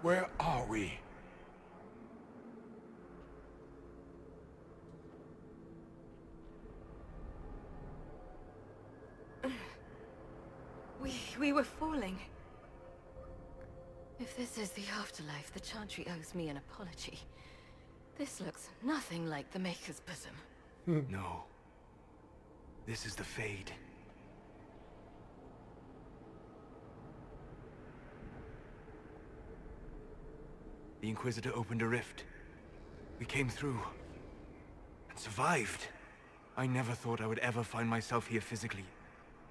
Where are we? We were falling. If this is the afterlife, the Chantry owes me an apology. This looks nothing like the Maker's bosom. No. This is the Fade. The Inquisitor opened a rift. We came through. And survived. I never thought I would ever find myself here physically.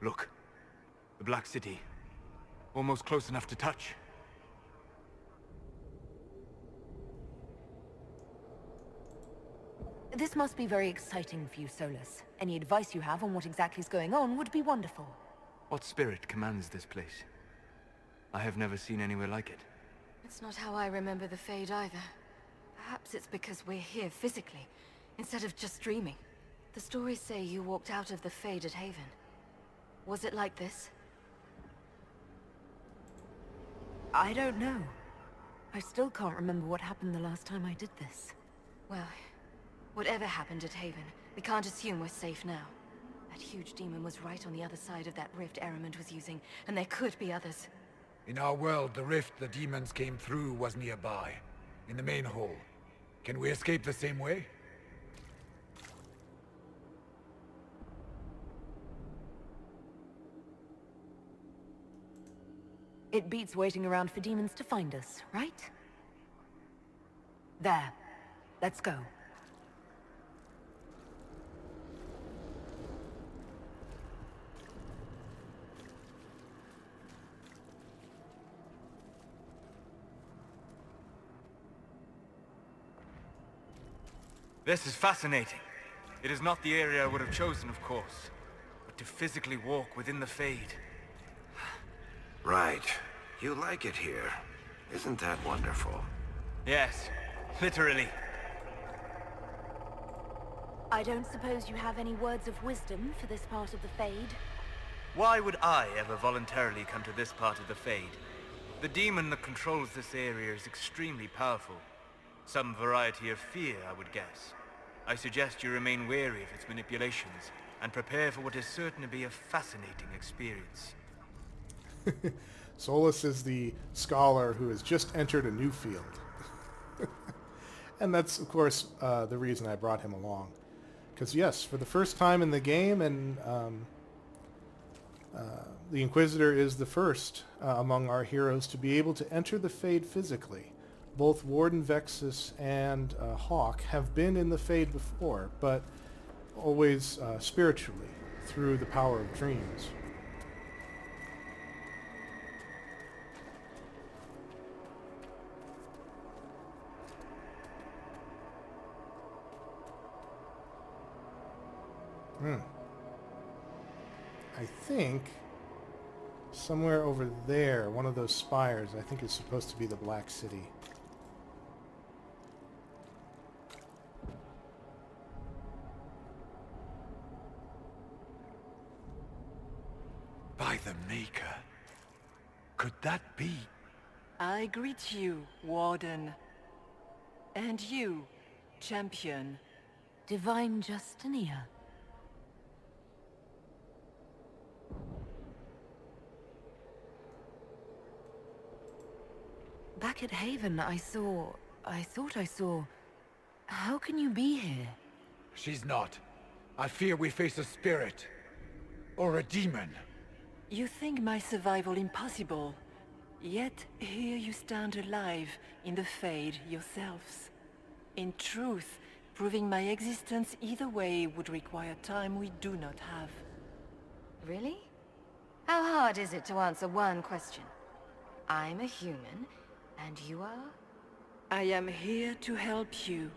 Look. The Black City. Almost close enough to touch. This must be very exciting for you, Solus. Any advice you have on what exactly is going on would be wonderful. What spirit commands this place? I have never seen anywhere like it. It's not how I remember the Fade either. Perhaps it's because we're here physically, instead of just dreaming. The stories say you walked out of the Fade at Haven. Was it like this? I don't know. I still can't remember what happened the last time I did this. Well, whatever happened at Haven, we can't assume we're safe now. That huge demon was right on the other side of that rift Eramond was using, and there could be others. In our world, the rift the demons came through was nearby, in the main hall. Can we escape the same way? It beats waiting around for demons to find us, right? There. Let's go. This is fascinating. It is not the area I would have chosen, of course. But to physically walk within the Fade. Right. You like it here. Isn't that wonderful? Yes, literally. I don't suppose you have any words of wisdom for this part of the Fade? Why would I ever voluntarily come to this part of the Fade? The demon that controls this area is extremely powerful. Some variety of fear, I would guess. I suggest you remain wary of its manipulations, and prepare for what is certain to be a fascinating experience. Solus is the scholar who has just entered a new field. And that's, of course, the reason I brought him along. Because, yes, for the first time in the game, and the Inquisitor is the first among our heroes to be able to enter the Fade physically. Both Warden Vexus and Hawk have been in the Fade before, but always spiritually, through the power of dreams. I think somewhere over there, one of those spires, I think is supposed to be the Black City. By the Maker. Could that be? I greet you, Warden. And you, Champion. Divine Justinia. Back at Haven, I thought I saw... How can you be here? She's not. I fear we face a spirit. Or a demon. You think my survival impossible, yet here you stand alive in the Fade yourselves. In truth, proving my existence either way would require time we do not have. Really? How hard is it to answer one question? I'm a human, and you are? I am here to help you.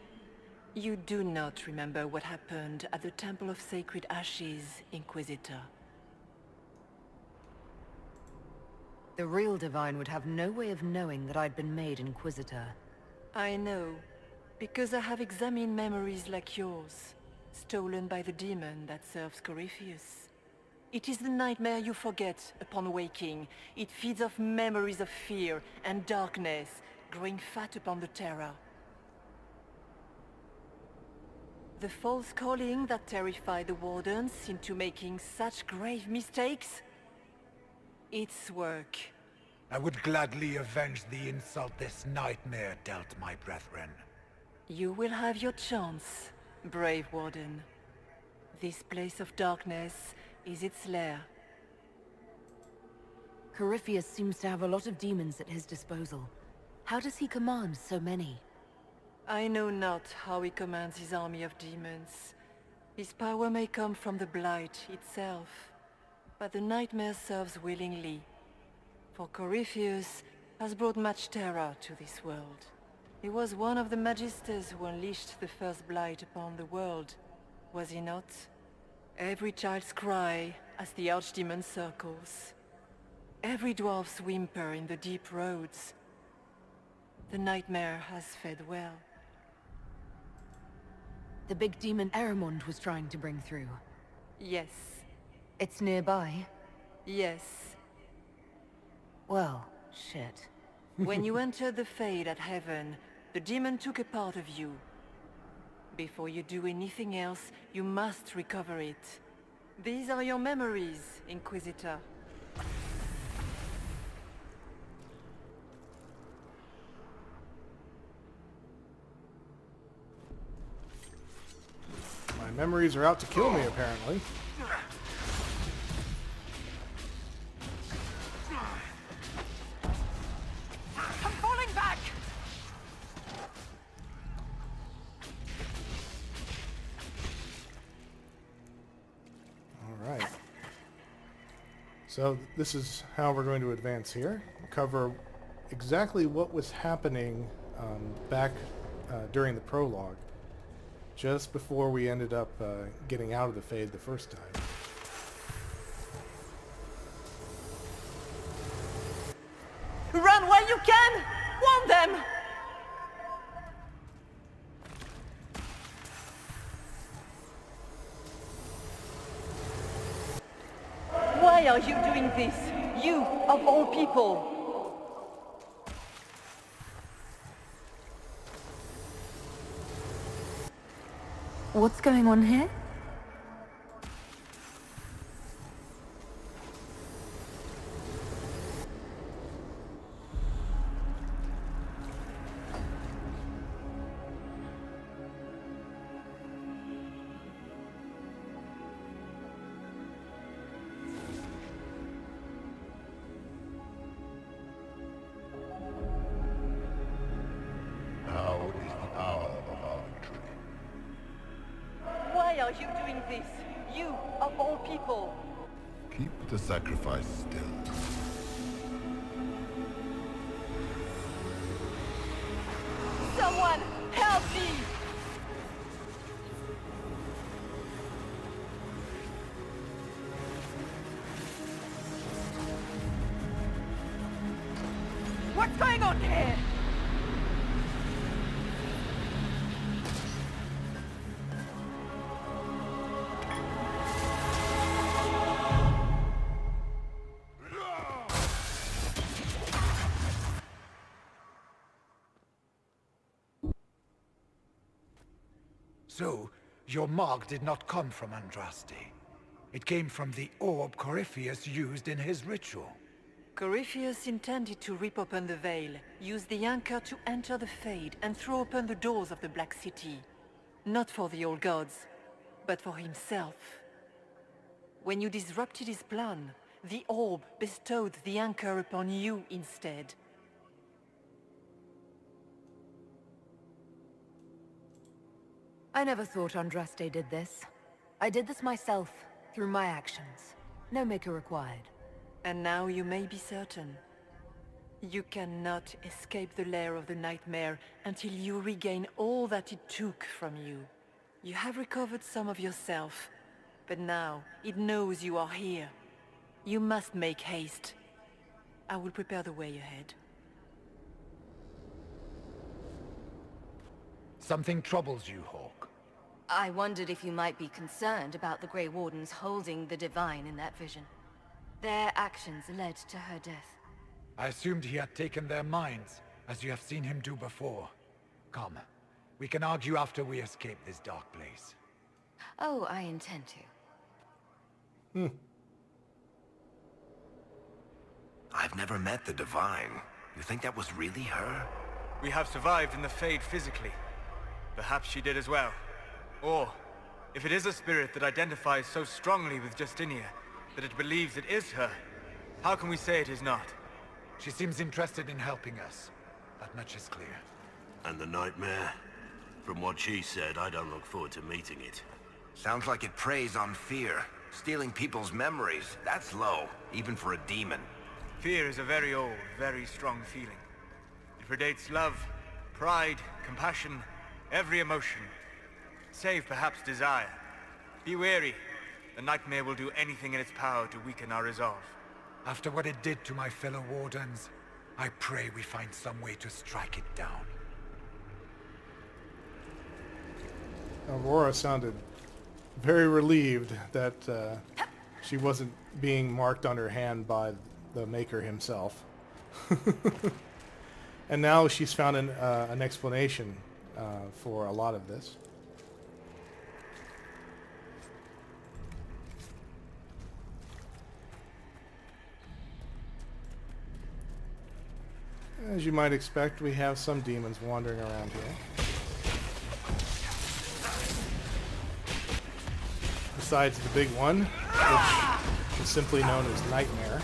You do not remember what happened at the Temple of Sacred Ashes, Inquisitor. The real Divine would have no way of knowing that I'd been made Inquisitor. I know, because I have examined memories like yours, stolen by the demon that serves Corypheus. It is the nightmare you forget upon waking. It feeds off memories of fear and darkness, growing fat upon the terror. The false calling that terrified the Wardens into making such grave mistakes? Its work. I would gladly avenge the insult this nightmare dealt my brethren. You will have your chance, brave Warden. This place of darkness is its lair. Corypheus seems to have a lot of demons at his disposal. How does he command so many? I know not how he commands his army of demons. His power may come from the Blight itself, but the nightmare serves willingly. For Corypheus has brought much terror to this world. He was one of the Magisters who unleashed the first Blight upon the world, was he not? Every child's cry as the Archdemon circles. Every dwarf's whimper in the deep roads. The nightmare has fed well. The big demon Eramond was trying to bring through. Yes. It's nearby? Yes. Well, shit. When you entered the Fade at Heaven, the demon took a part of you. Before you do anything else, you must recover it. These are your memories, Inquisitor. My memories are out to kill me, apparently. I'm falling back! All right. So this is how we're going to advance here. Cover exactly what was happening back during the prologue, just before we ended up getting out of the Fade the first time. Run while you can! Warn them! Why are you doing this? You, of all people! What's going on here? Now is the hour of our victory. Why are you doing this? You, of all people! Keep the sacrifice still. Someone, help me! What's going on here? So, your mark did not come from Andraste. It came from the orb Corypheus used in his ritual. Corypheus intended to rip open the veil, use the anchor to enter the Fade, and throw open the doors of the Black City. Not for the old gods, but for himself. When you disrupted his plan, the orb bestowed the anchor upon you instead. I never thought Andraste did this. I did this myself, through my actions. No maker required. And now you may be certain. You cannot escape the lair of the nightmare until you regain all that it took from you. You have recovered some of yourself, but now it knows you are here. You must make haste. I will prepare the way ahead. Something troubles you, Hawk. I wondered if you might be concerned about the Grey Wardens holding the Divine in that vision. Their actions led to her death. I assumed he had taken their minds, as you have seen him do before. Come, we can argue after we escape this dark place. Oh, I intend to. I've never met the Divine. You think that was really her? We have survived in the Fade physically. Perhaps she did as well. Or, if it is a spirit that identifies so strongly with Justinia that it believes it is her, how can we say it is not? She seems interested in helping us. That much is clear. And the nightmare? From what she said, I don't look forward to meeting it. Sounds like it preys on fear. Stealing people's memories. That's low, even for a demon. Fear is a very old, very strong feeling. It predates love, pride, compassion, every emotion. Save perhaps desire. Be wary. The nightmare will do anything in its power to weaken our resolve. After what it did to my fellow Wardens, I pray we find some way to strike it down. Aurora sounded very relieved that she wasn't being marked on her hand by the Maker himself. And now she's found an explanation for a lot of this. As you might expect, we have some demons wandering around here. Besides the big one, which is simply known as Nightmare.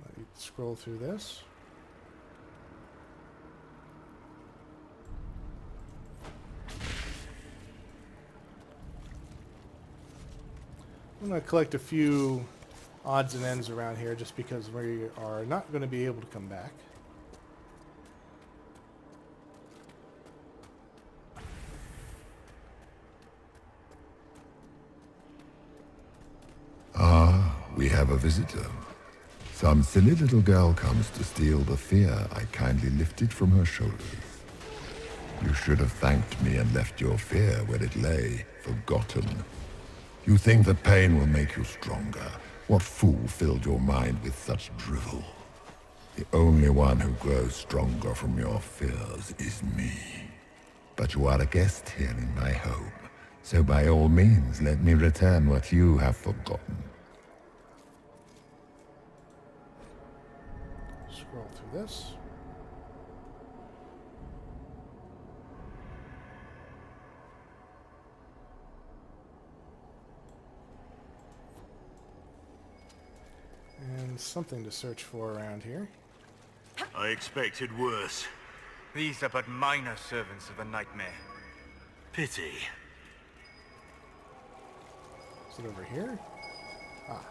Let me scroll through this. I'm going to collect a few odds and ends around here just because we are not going to be able to come back. We have a visitor. Some silly little girl comes to steal the fear I kindly lifted from her shoulders. You should have thanked me and left your fear where it lay, forgotten. You think that pain will make you stronger. What fool filled your mind with such drivel? The only one who grows stronger from your fears is me. But you are a guest here in my home, so by all means let me return what you have forgotten. Scroll through this. And something to search for around here. I expected worse. These are but minor servants of the nightmare. Pity. Is it over here? Ah.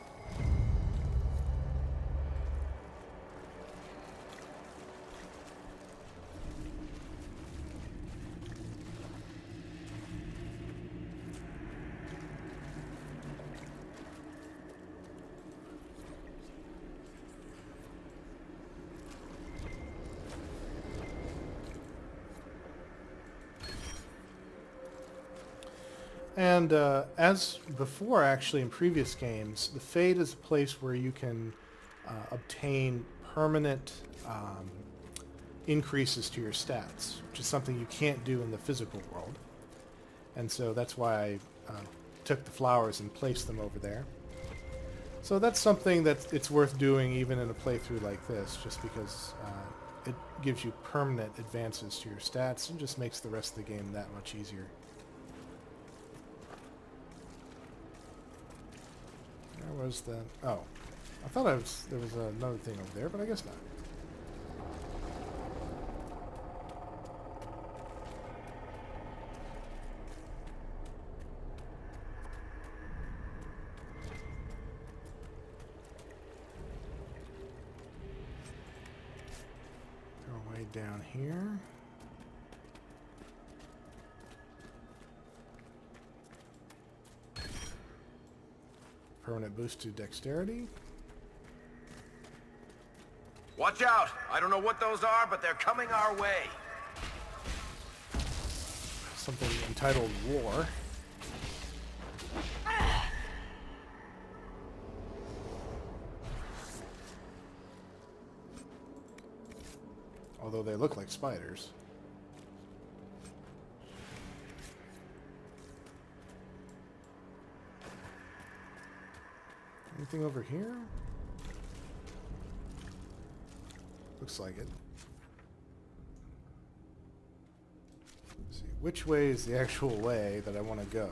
And as before, actually, in previous games, the Fade is a place where you can obtain permanent increases to your stats, which is something you can't do in the physical world. And so that's why I took the flowers and placed them over there. So that's something that it's worth doing even in a playthrough like this, just because it gives you permanent advances to your stats and just makes the rest of the game that much easier. Where was the... Oh. I thought there was another thing over there, but I guess not. Go way down here. Permanent boost to dexterity. Watch out! I don't know what those are, but they're coming our way. Something entitled War. Although they look like spiders. Anything over here? Looks like it. Let's see, which way is the actual way that I want to go?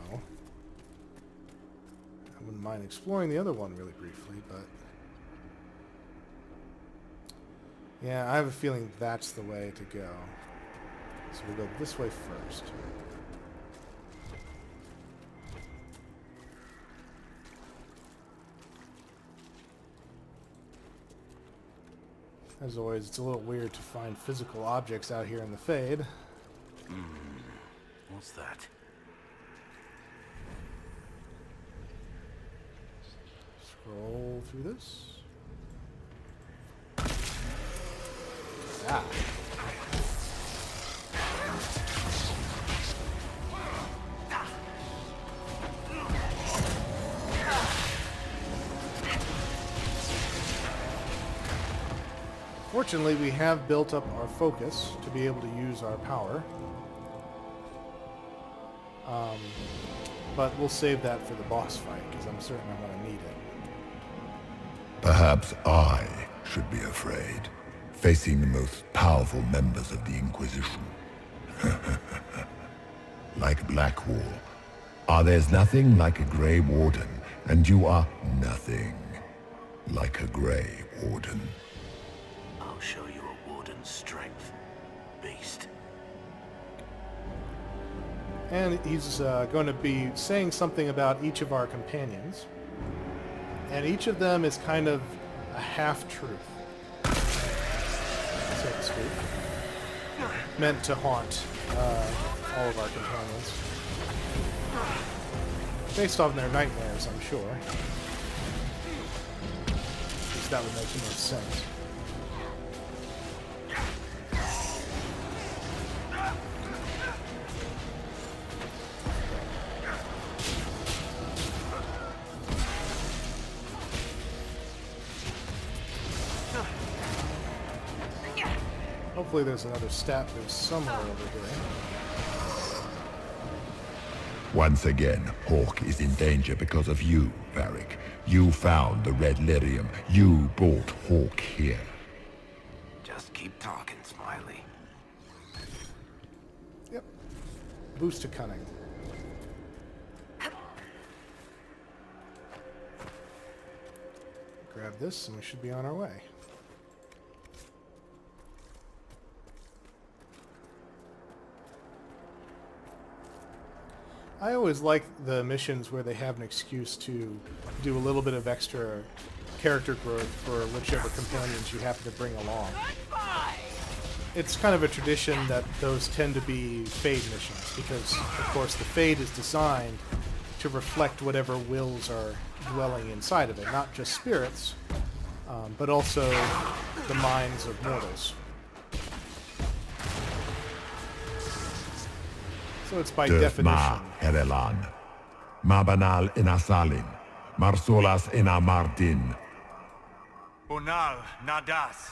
I wouldn't mind exploring the other one really briefly, but... yeah, I have a feeling that's the way to go. So we'll go this way first. As always, it's a little weird to find physical objects out here in the Fade. What's that? Scroll through this. Ah. Fortunately, we have built up our focus to be able to use our power. But we'll save that for the boss fight, because I'm certain I'm going to need it. Perhaps I should be afraid, facing the most powerful members of the Inquisition. Like Blackwall. There's nothing like a Grey Warden, and you are nothing like a Grey Warden. I'll show you a warden's strength, beast. And he's going to be saying something about each of our companions. And each of them is kind of a half-truth, so to speak. Meant to haunt all of our companions. Based on their nightmares, I'm sure. At least that would make the most sense. Hopefully there's another stat boost somewhere over here. Once again, Hawk is in danger because of you, Varric. You found the Red Lyrium. You brought Hawk here. Just keep talking, Smiley. Yep. Boost to cunning. Grab this and we should be on our way. I always like the missions where they have an excuse to do a little bit of extra character growth for whichever companions you happen to bring along. It's kind of a tradition that those tend to be Fade missions, because, of course, the Fade is designed to reflect whatever wills are dwelling inside of it, not just spirits, but also the minds of mortals. So it's by definition. Ma Herelan, Mabanal inasalin, Marsolas ina Mardin. Bonal Nadas.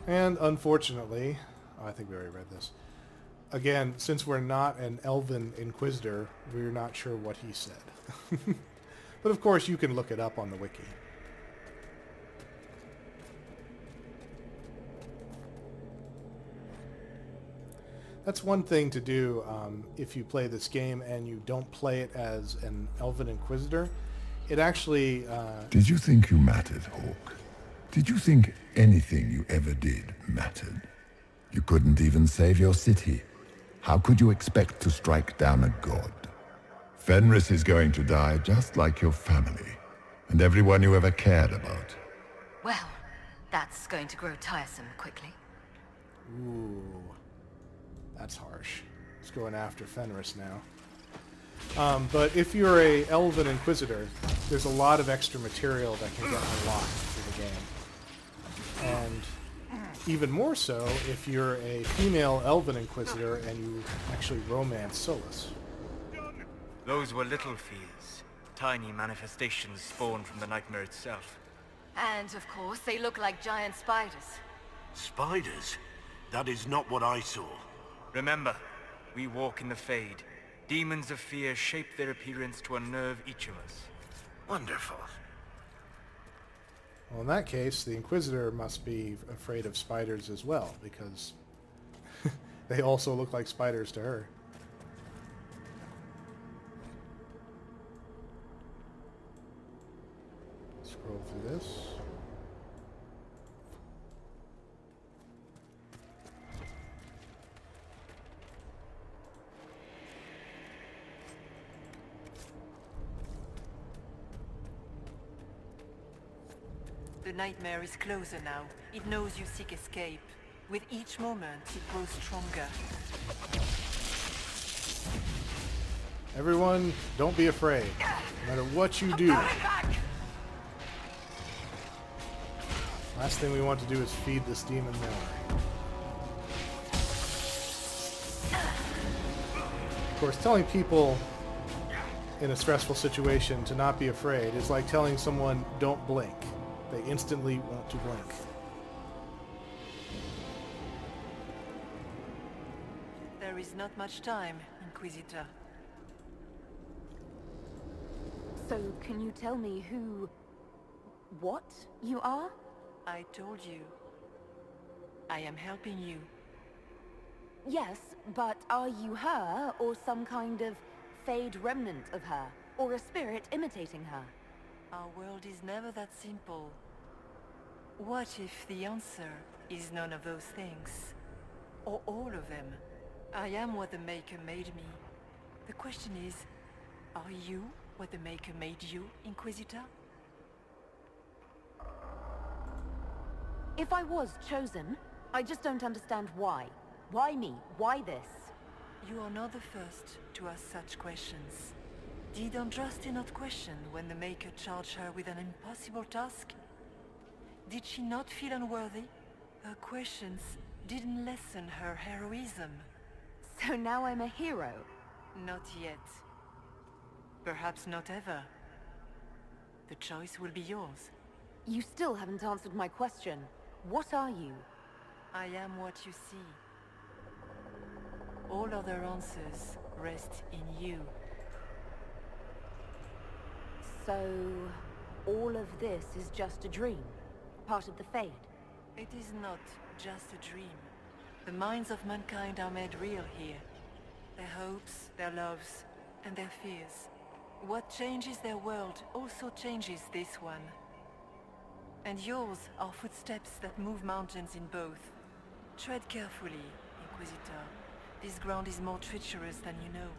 And unfortunately, I think we already read this. Again, since we're not an Elven Inquisitor, we're not sure what he said. But of course, you can look it up on the wiki. That's one thing to do if you play this game and you don't play it as an Elven Inquisitor. It actually... Did you think you mattered, Hawk? Did you think anything you ever did mattered? You couldn't even save your city. How could you expect to strike down a god? Fenris is going to die just like your family, and everyone you ever cared about. Well, that's going to grow tiresome quickly. Ooh. That's harsh. He's going after Fenris now. But if you're a Elven Inquisitor, there's a lot of extra material that can get unlocked through the game. And even more so if you're a female Elven Inquisitor and you actually romance Solus. Those were little fears. Tiny manifestations spawned from the nightmare itself. And, of course, they look like giant spiders. Spiders? That is not what I saw. Remember, we walk in the Fade. Demons of fear shape their appearance to unnerve each of us. Wonderful. Well, in that case, the Inquisitor must be afraid of spiders as well, because they also look like spiders to her. Scroll through this. The nightmare is closer now. It knows you seek escape. With each moment, it grows stronger. Everyone, don't be afraid. No matter what you do. Last thing we want to do is feed this demon more. Of course, telling people in a stressful situation to not be afraid is like telling someone, don't blink. They instantly want to blink. There is not much time, Inquisitor. So, can you tell me what you are? I told you. I am helping you. Yes, but are you her, or some kind of Fade remnant of her? Or a spirit imitating her? Our world is never that simple. What if the answer is none of those things? Or all of them? I am what the Maker made me. The question is, are you what the Maker made you, Inquisitor? If I was chosen, I just don't understand why. Why me? Why this? You are not the first to ask such questions. Did Andraste not question when the Maker charged her with an impossible task? Did she not feel unworthy? Her questions didn't lessen her heroism. So now I'm a hero? Not yet. Perhaps not ever. The choice will be yours. You still haven't answered my question. What are you? I am what you see. All other answers rest in you. So, all of this is just a dream? Part of the Fade? It is not just a dream. The minds of mankind are made real here. Their hopes, their loves, and their fears. What changes their world also changes this one. And yours are footsteps that move mountains in both. Tread carefully, Inquisitor. This ground is more treacherous than you know.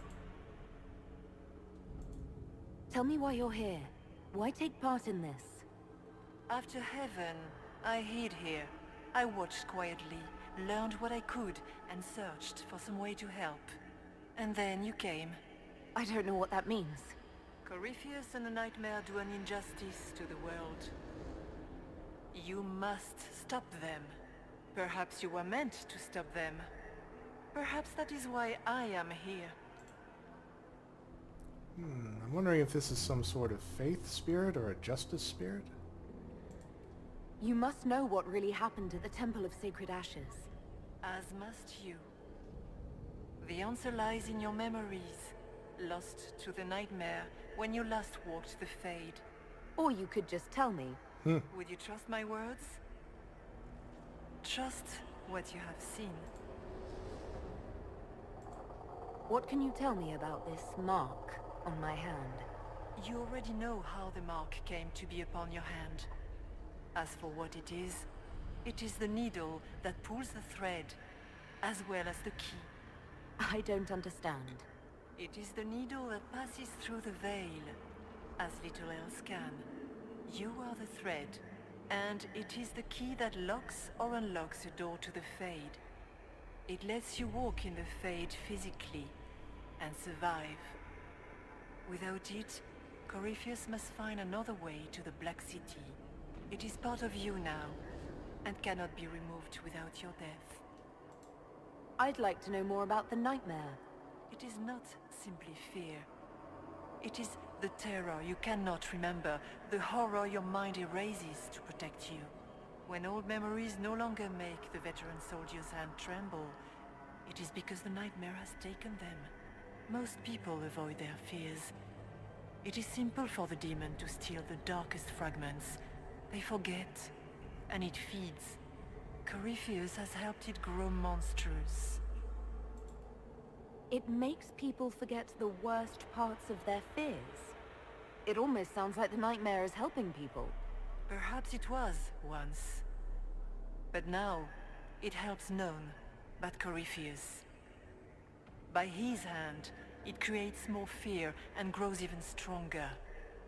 Tell me why you're here. Why take part in this? After heaven, I hid here. I watched quietly, learned what I could, and searched for some way to help. And then you came. I don't know what that means. Corypheus and the Nightmare do an injustice to the world. You must stop them. Perhaps you were meant to stop them. Perhaps that is why I am here. I'm wondering if this is some sort of faith spirit or a justice spirit? You must know what really happened at the Temple of Sacred Ashes. As must you. The answer lies in your memories, lost to the Nightmare when you last walked the Fade. Or you could just tell me. Would you trust my words? Trust what you have seen. What can you tell me about this mark on my hand? You already know how the mark came to be upon your hand. As for what it is the needle that pulls the thread, as well as the key. I don't understand. It is the needle that passes through the veil, as little else can. You are the thread, and it is the key that locks or unlocks a door to the Fade. It lets you walk in the Fade physically, and survive. Without it, Corypheus must find another way to the Black City. It is part of you now, and cannot be removed without your death. I'd like to know more about the nightmare. It is not simply fear. It is the terror you cannot remember, the horror your mind erases to protect you. When old memories no longer make the veteran soldier's hand tremble, it is because the nightmare has taken them. Most people avoid their fears. It is simple for the demon to steal the darkest fragments. They forget, and it feeds. Corypheus has helped it grow monstrous. It makes people forget the worst parts of their fears. It almost sounds like the nightmare is helping people. Perhaps it was once. But now, it helps none but Corypheus. By his hand, it creates more fear and grows even stronger.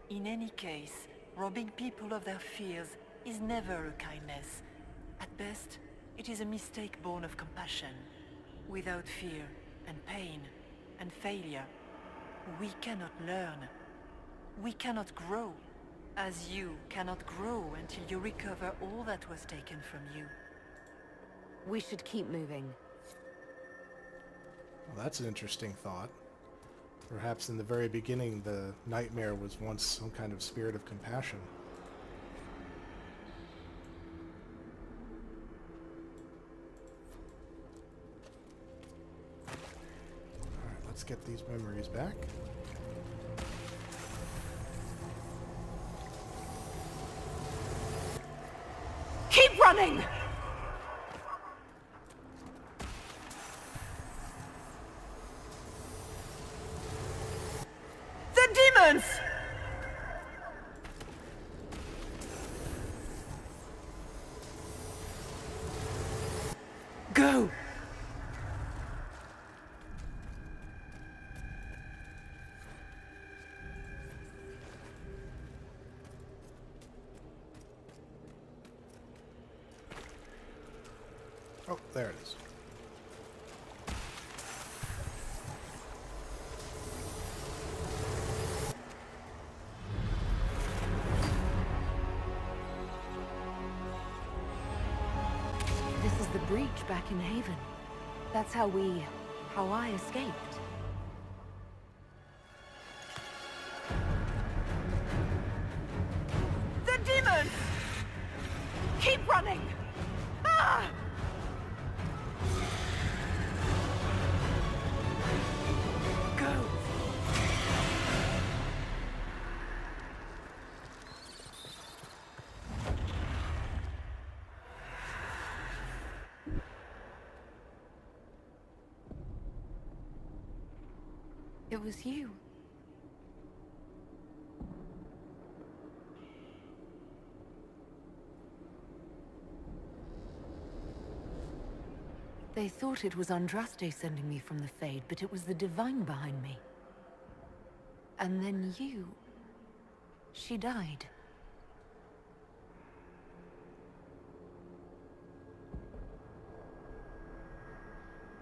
In any case, robbing people of their fears is never a kindness. At best, it is a mistake born of compassion. Without fear and pain and failure, we cannot learn. We cannot grow, as you cannot grow until you recover all that was taken from you. We should keep moving. Well, that's an interesting thought. Perhaps in the very beginning, the nightmare was once some kind of spirit of compassion. Alright, let's get these memories back. Keep running! The demons! Go! Oh, there it is. This is the breach back in Haven. That's how I escaped. The demons! Keep running! Ah! Go! It was you. They thought it was Andraste sending me from the Fade, but it was the Divine behind me. And then you... She died.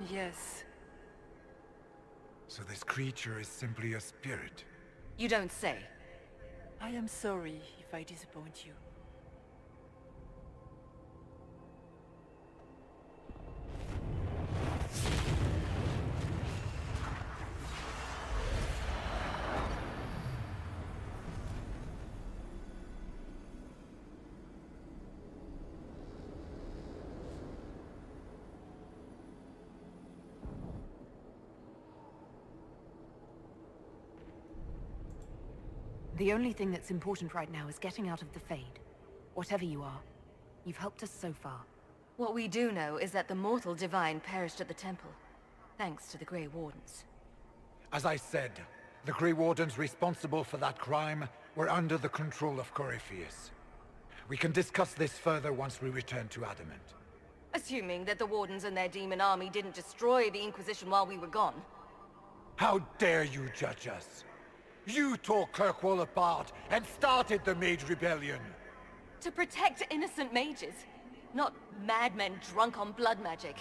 Yes. So this creature is simply a spirit. You don't say. I am sorry if I disappoint you. The only thing that's important right now is getting out of the Fade. Whatever you are, you've helped us so far. What we do know is that the mortal divine perished at the temple, thanks to the Grey Wardens. As I said, the Grey Wardens responsible for that crime were under the control of Corypheus. We can discuss this further once we return to Adamant. Assuming that the Wardens and their demon army didn't destroy the Inquisition while we were gone. How dare you judge us? You tore Kirkwall apart and started the Mage Rebellion! To protect innocent mages, not madmen drunk on blood magic.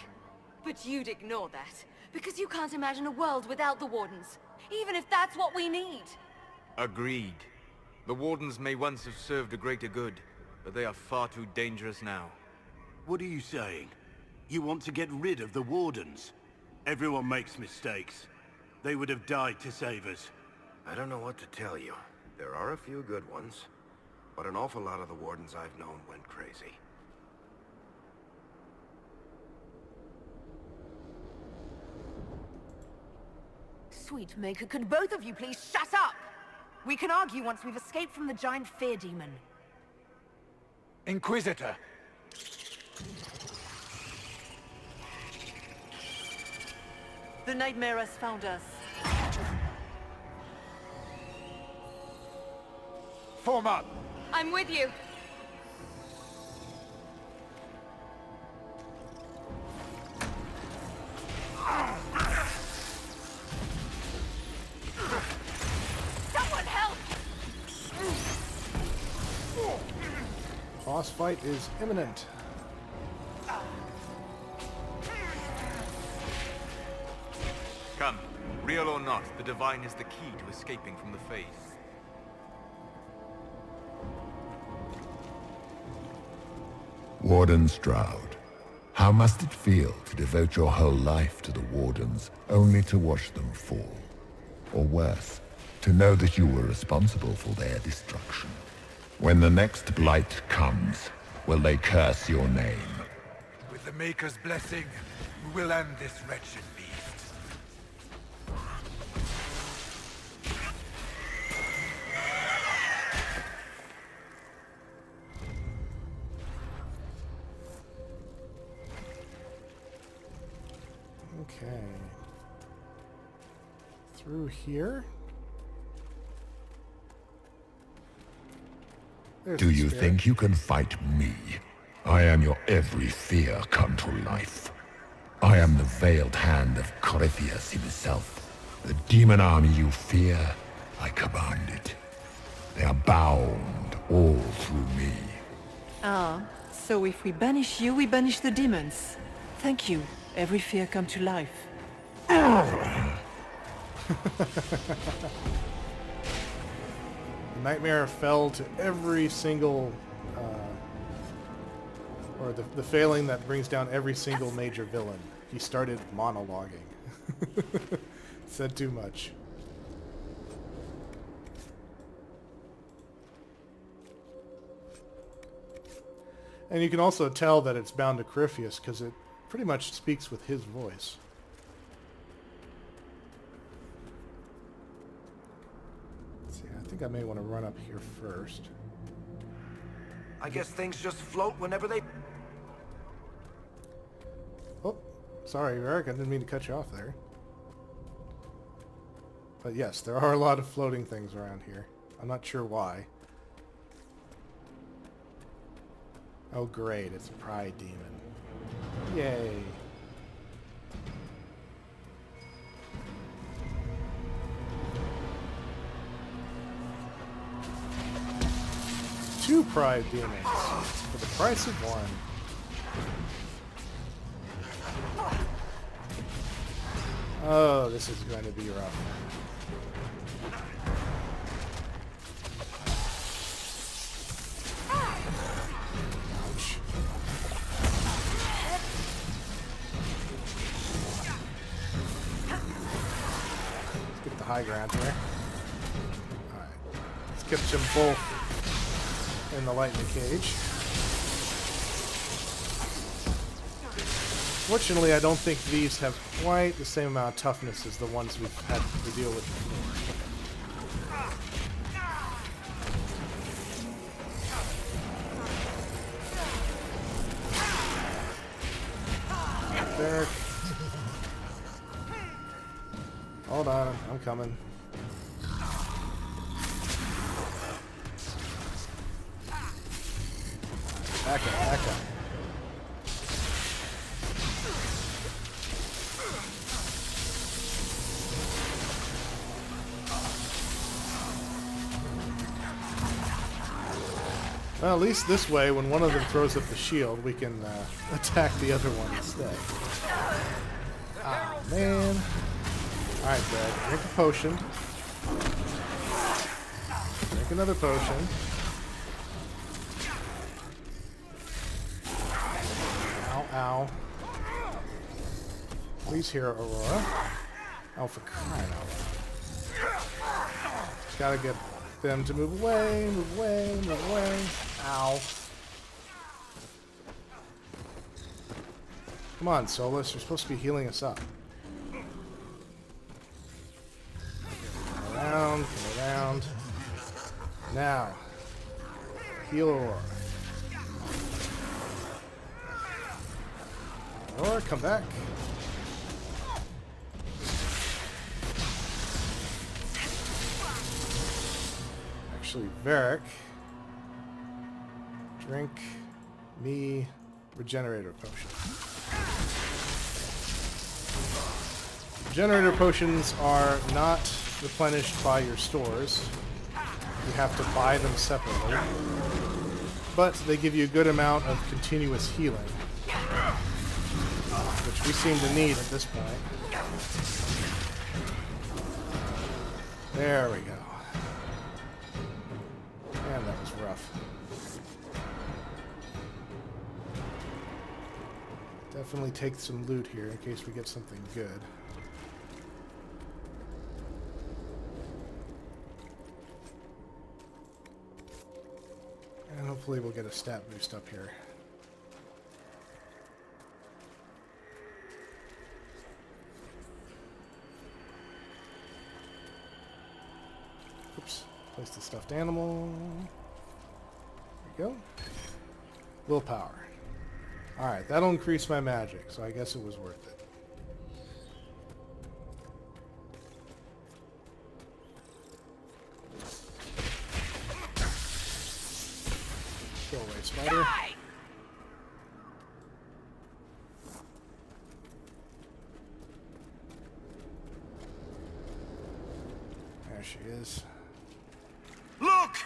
But you'd ignore that, because you can't imagine a world without the Wardens, even if that's what we need. Agreed. The Wardens may once have served a greater good, but they are far too dangerous now. What are you saying? You want to get rid of the Wardens? Everyone makes mistakes. They would have died to save us. I don't know what to tell you. There are a few good ones, but an awful lot of the Wardens I've known went crazy. Sweet Maker, could both of you please shut up? We can argue once we've escaped from the giant fear demon. Inquisitor! The nightmare has found us. Form up! I'm with you. Someone help! Boss fight is imminent. Come, real or not, the Divine is the key to escaping from the Fade. Warden Stroud, how must it feel to devote your whole life to the Wardens, only to watch them fall? Or worse, to know that you were responsible for their destruction? When the next blight comes, will they curse your name? With the Maker's blessing, we will end this wretched beast. Okay. Through here? There's Do the you spirit. think you can fight me? I am your every fear come to life. I am the veiled hand of Corypheus himself. The demon army you fear, I command it. They are bound all through me. Ah, so if we banish you, we banish the demons. Thank you. Every fear come to life. Nightmare fell to every single, or the failing that brings down every single major villain. He started monologuing. Said too much. And you can also tell that it's bound to Corypheus because it pretty much speaks with his voice. Let's see, I think I may want to run up here first. I guess things just float whenever they... Oh, sorry, Eric. I didn't mean to cut you off there. But yes, there are a lot of floating things around here. I'm not sure why. Oh great, it's a pride demon. Yay. Two pride demons for the price of one. Oh, this is going to be rough. Ouch. Let's get the high ground here. Alright. Let's get them both in the lightning cage. Fortunately, I don't think these have quite the same amount of toughness as the ones we've had to deal with before. There. Hold on, I'm coming. Back up, back up. Well, at least this way, when one of them throws up the shield, we can attack the other one instead. Ah, man. Alright, Brad, drink a potion. Drink another potion. Ow, ow. Please hear Aurora. Oh, for crying out loud. Gotta get them to move away, move away, move away. Ow. Come on, Solus. You're supposed to be healing us up. Come around, come around. Now. Heal Aurora. Aurora, come back. Actually, Varric, drink me regenerator potion. Regenerator potions are not replenished by your stores. You have to buy them separately. But they give you a good amount of continuous healing, which we seem to need at this point. There we go. Man, that was rough. Definitely take some loot here in case we get something good. And hopefully we'll get a stat boost up here. Oops. Place the stuffed animal. There we go. Willpower. Alright, that'll increase my magic, so I guess it was worth it. Go away, spider. There she is. Look!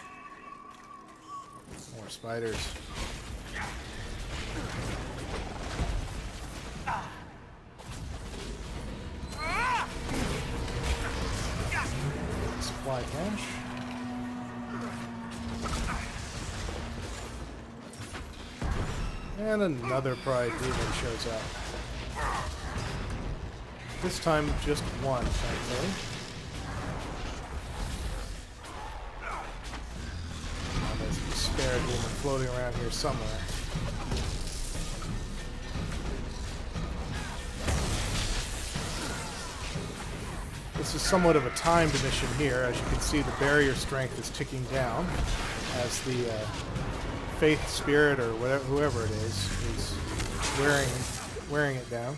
More spiders. Supply cache. And another Pride Demon shows up. This time just one, thankfully. Oh, there's a spare demon floating around here somewhere. This is somewhat of a timed mission here. As you can see, the barrier strength is ticking down as the faith spirit or whatever, whoever it is wearing it down.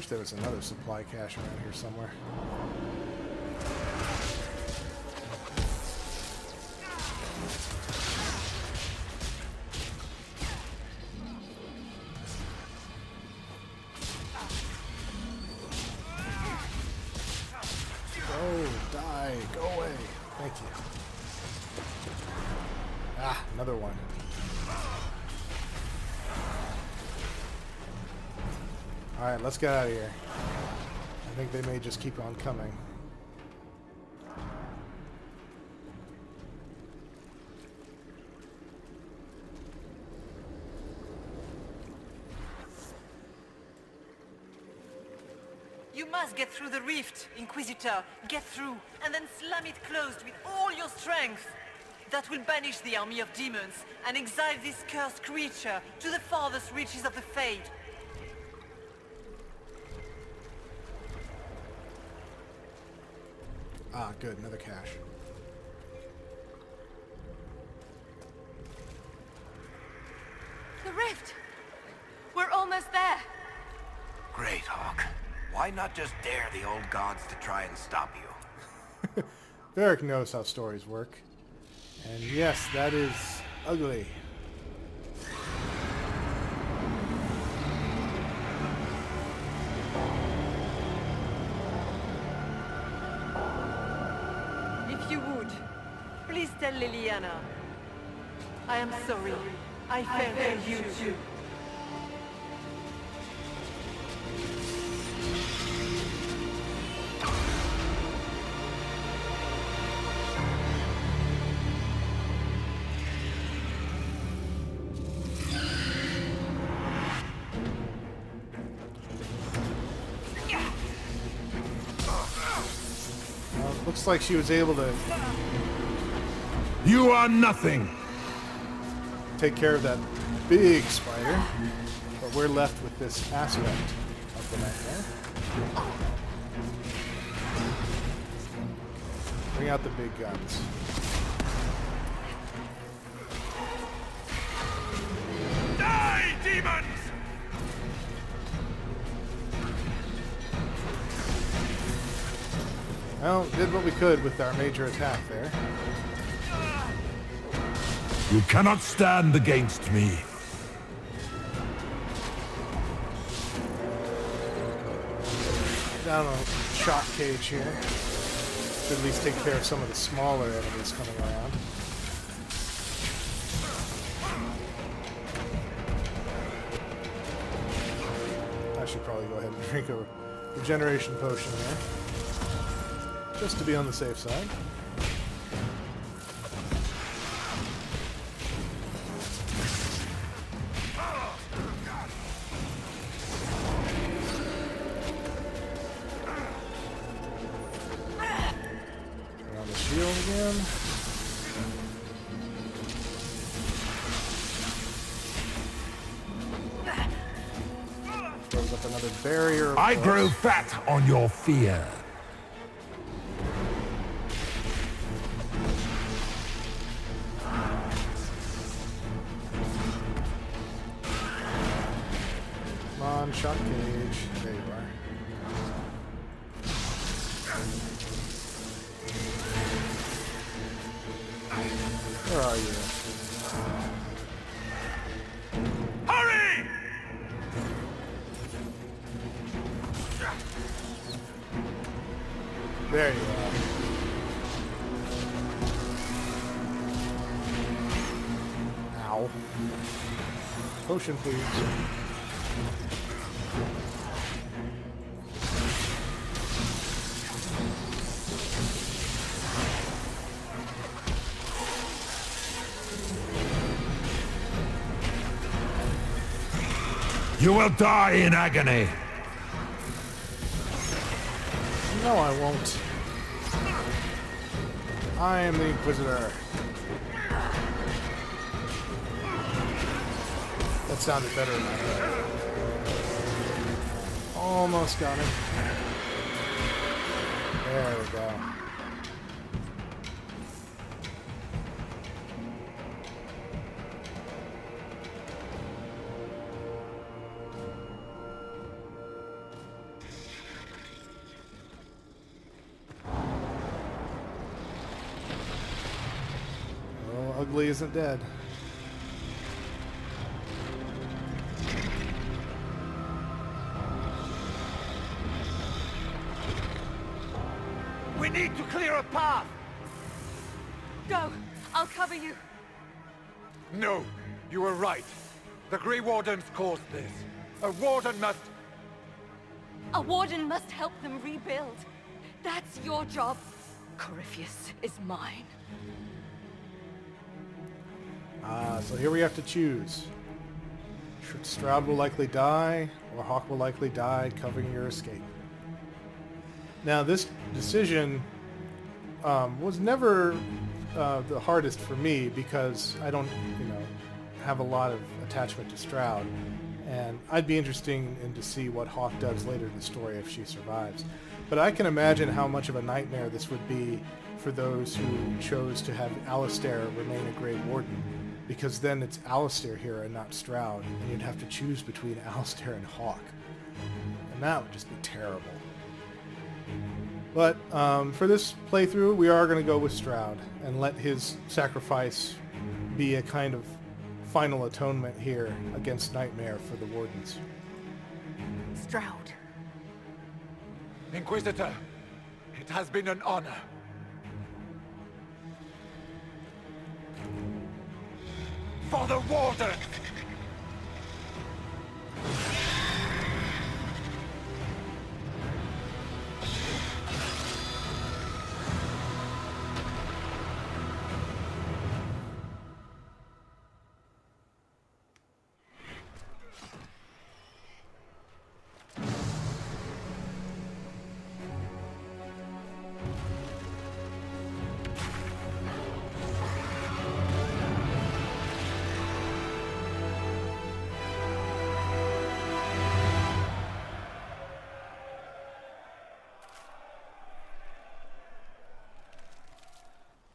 There was another supply cache around here somewhere. Go, die, go away. Thank you. Ah, another one. Alright, let's get out of here. I think they may just keep on coming. You must get through the rift, Inquisitor. Get through, and then slam it closed with all your strength. That will banish the army of demons and exile this cursed creature to the farthest reaches of the Fade. Ah, good. Another cache. The rift! We're almost there! Great, Hawk. Why not just dare the old gods to try and stop you? Varric knows how stories work. And yes, that is ugly. If you would, please tell Liliana. I am sorry. I failed her you too. Looks like she was able to You are nothing! take care of that big spider, but we're left with this aspect of the nightmare. Bring out the big guns. Die, demons! Well, did what we could with our major attack there. You cannot stand against me. Down a shot cage here. Should at least take care of some of the smaller enemies coming around. I should probably go ahead and drink a regeneration potion there, just to be on the safe side. Around the shield again. Throws up another barrier. I grow fat on your fear. Come on, shot cage. There you are. Where are you? Hurry! There you are. Ow. Potion, please. You will die in agony. No, I won't. I am the Inquisitor. That sounded better in my head. Almost got him. There we go. Well, Ugly isn't dead. We need to clear a path! Go! I'll cover you! No, you were right. The Grey Wardens caused this. A warden must... A warden must help them rebuild. That's your job. Corypheus is mine. So here we have to choose. Stroud will likely die, or Hawk will likely die, covering your escape. Now, this decision was never the hardest for me because I don't, have a lot of attachment to Stroud, and I'd be interested in to see what Hawk does later in the story if she survives. But I can imagine how much of a nightmare this would be for those who chose to have Alistair remain a Grey Warden, because then it's Alistair here and not Stroud, and you'd have to choose between Alistair and Hawk, and that would just be terrible. But for this playthrough, we are going to go with Stroud and let his sacrifice be a kind of final atonement here against Nightmare for the Wardens. Stroud. Inquisitor, it has been an honor. For the Warden!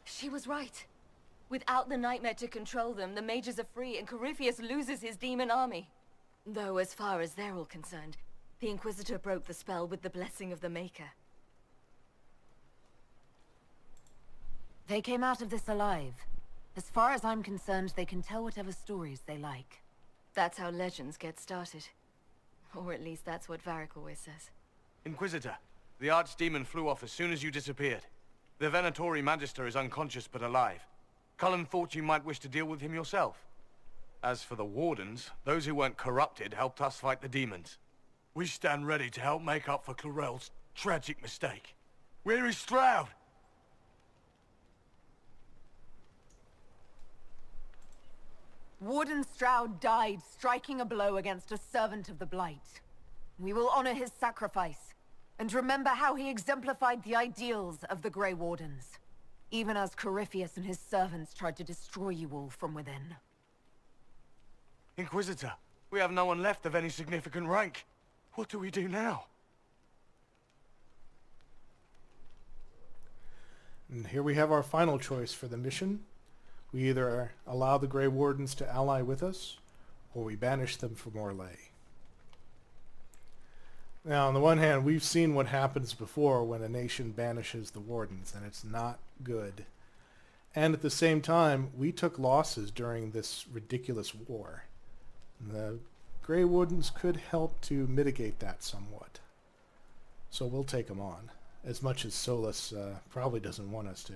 She was right. Without the Nightmare to control them, the mages are free and Corypheus loses his demon army. Though as far as they're all concerned, the Inquisitor broke the spell with the blessing of the Maker. They came out of this alive. As far as I'm concerned, they can tell whatever stories they like. That's how legends get started. Or at least that's what Varric always says. Inquisitor, the Archdemon flew off as soon as you disappeared. The Venatori Magister is unconscious but alive. Cullen thought you might wish to deal with him yourself. As for the Wardens, those who weren't corrupted helped us fight the demons. We stand ready to help make up for Clarel's tragic mistake. Where is Stroud? Warden Stroud died striking a blow against a servant of the Blight. We will honor his sacrifice, and remember how he exemplified the ideals of the Grey Wardens, even as Corypheus and his servants tried to destroy you all from within. Inquisitor, we have no one left of any significant rank. What do we do now? And here we have our final choice for the mission. We either allow the Grey Wardens to ally with us, or we banish them from Orlais. Now, on the one hand, we've seen what happens before when a nation banishes the Wardens, and it's not good. And at the same time, we took losses during this ridiculous war. The Grey Wardens could help to mitigate that somewhat. So we'll take them on, as much as Solus probably doesn't want us to.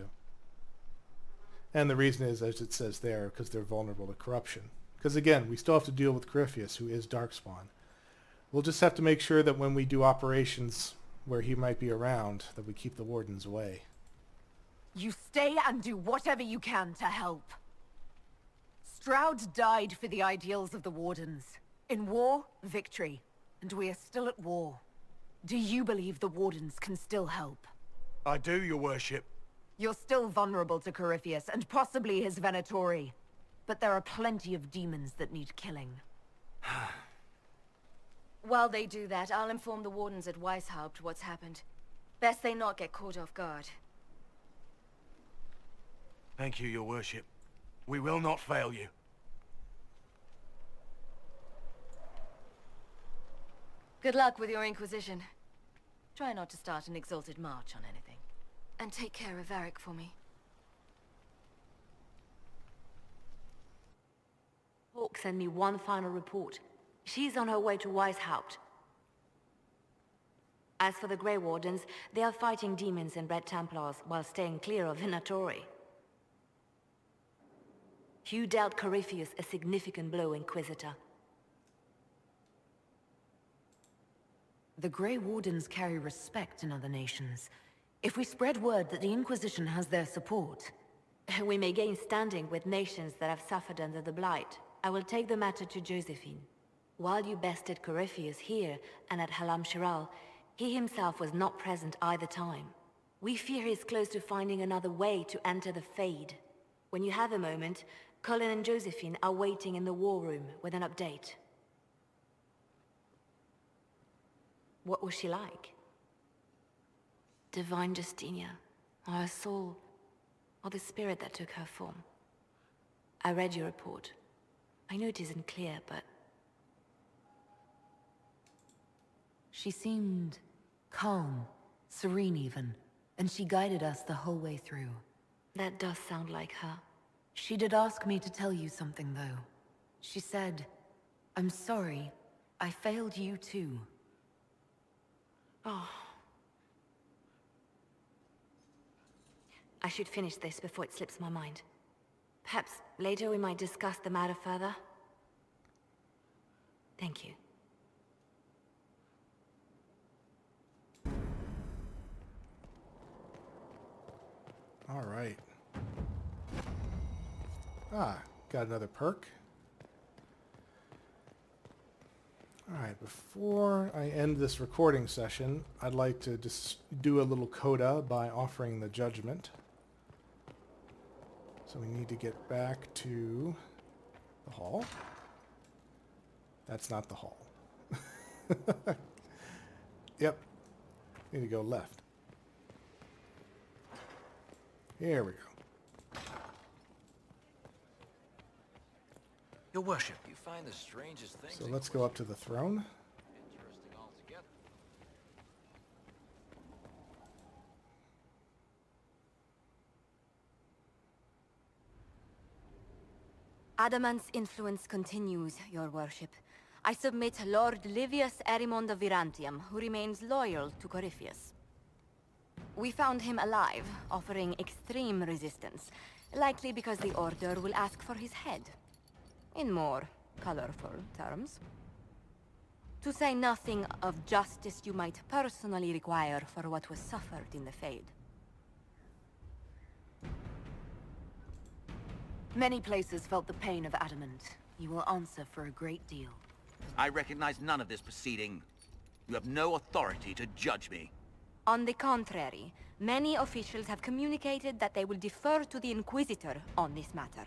And the reason is, as it says there, because they're vulnerable to corruption. Because again, we still have to deal with Corypheus, who is Darkspawn. We'll just have to make sure that when we do operations where he might be around, that we keep the Wardens away. You stay and do whatever you can to help. Stroud died for the ideals of the Wardens. In war, victory. And we are still at war. Do you believe the Wardens can still help? I do, your worship. You're still vulnerable to Corypheus, and possibly his Venatori. But there are plenty of demons that need killing. While they do that, I'll inform the Wardens at Weishaupt what's happened. Best they not get caught off guard. Thank you, your worship. We will not fail you. Good luck with your Inquisition. Try not to start an exalted march on anything. And take care of Varric for me. Hawk sent me one final report. She's on her way to Weishaupt. As for the Grey Wardens, they are fighting demons and Red Templars while staying clear of Venatori. You dealt Corypheus a significant blow, Inquisitor. The Grey Wardens carry respect in other nations. If we spread word that the Inquisition has their support... We may gain standing with nations that have suffered under the Blight. I will take the matter to Josephine. While you bested Corypheus here and at Halam Shiral, he himself was not present either time. We fear he is close to finding another way to enter the Fade. When you have a moment, Colin and Josephine are waiting in the war room with an update. What was she like? Divine Justinia, or her soul, or the spirit that took her form. I read your report. I know it isn't clear, but... She seemed calm, serene even, and she guided us the whole way through. That does sound like her. She did ask me to tell you something, though. She said, "I'm sorry, I failed you too." Oh. I should finish this before it slips my mind. Perhaps later we might discuss the matter further. Thank you. All right. Got another perk. All right, before I end this recording session, I'd like to just do a little coda by offering the judgment. So we need to get back to the hall. That's not the hall. Yep. Need to go left. Here we go. Your worship, you find the strangest things. So let's go up to the throne. Interesting altogether. Adamant's influence continues, your worship. I submit Lord Livius Erimond of Virantium, who remains loyal to Corypheus. We found him alive, offering extreme resistance, likely because the Order will ask for his head. In more colorful terms. To say nothing of justice you might personally require for what was suffered in the Fade. Many places felt the pain of Adamant. You will answer for a great deal. I recognize none of this proceeding. You have no authority to judge me. On the contrary, many officials have communicated that they will defer to the Inquisitor on this matter.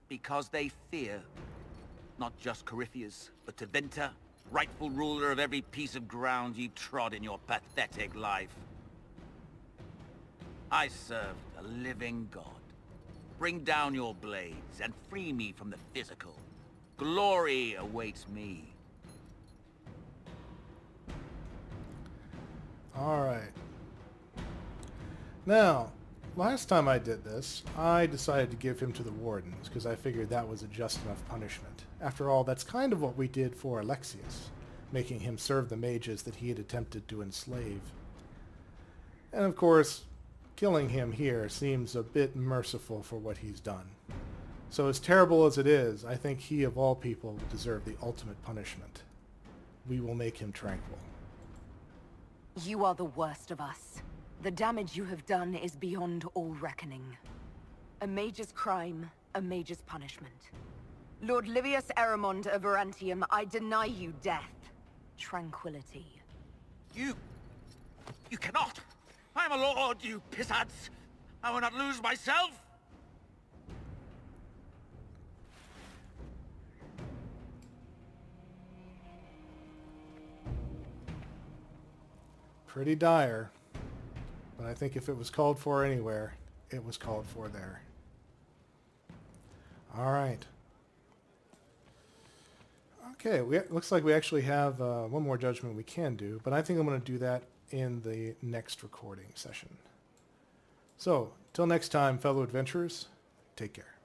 Because they fear. Not just Corypheus, but Teventa, rightful ruler of every piece of ground you trod in your pathetic life. I serve a living god. Bring down your blades and free me from the physical. Glory awaits me. All right. Now, last time I did this, I decided to give him to the Wardens, because I figured that was a just enough punishment. After all, that's kind of what we did for Alexius, making him serve the mages that he had attempted to enslave. And of course, killing him here seems a bit merciful for what he's done. So as terrible as it is, I think he of all people deserved the ultimate punishment. We will make him tranquil. You are the worst of us. The damage you have done is beyond all reckoning. A mage's crime, a mage's punishment. Lord Livius Erimond of Virantium, I deny you death. Tranquility. You cannot! I am a lord, you pissants! I will not lose myself! Pretty dire. But I think if it was called for anywhere, it was called for there. All right. Okay, looks like we actually have one more judgment we can do, but I think I'm going to do that in the next recording session. So, till next time, fellow adventurers, take care.